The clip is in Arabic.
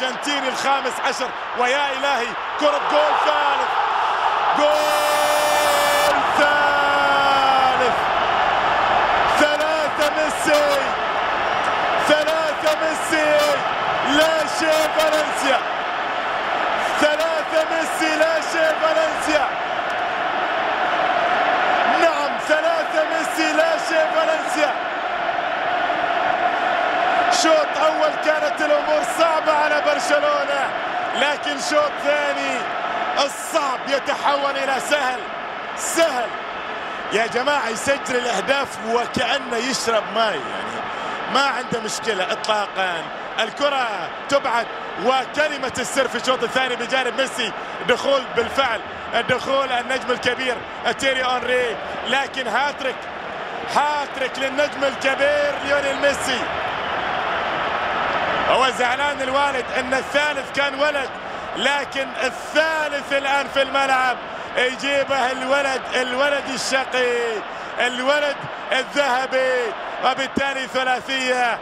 الأرجنتيني الخامس عشر. ويا إلهي كرة جول ثالث، جول ثالث. ثلاثة ميسي، ثلاثة ميسي لا شيء فالنسيا، ثلاثة ميسي لا شيء فالنسيا. نعم ثلاثة ميسي لا شيء فالنسيا. شوط أول كانت الأمور صعبة على برشلونة، لكن شوط ثاني الصعب يتحول إلى سهل. سهل يا جماعة، يسجل الأهداف وكأنه يشرب ماء، يعني ما عنده مشكلة إطلاقا. الكرة تبعد، وكلمة السر في الشوط الثاني بجانب ميسي دخول بالفعل، الدخول النجم الكبير تيري أونري، لكن هاتريك، هاتريك للنجم الكبير ليونيل ميسي. هو زعلان الوالد ان الثالث كان ولد، لكن الثالث الان في الملعب يجيبه الولد الشقي، الولد الذهبي، وبالتالي ثلاثية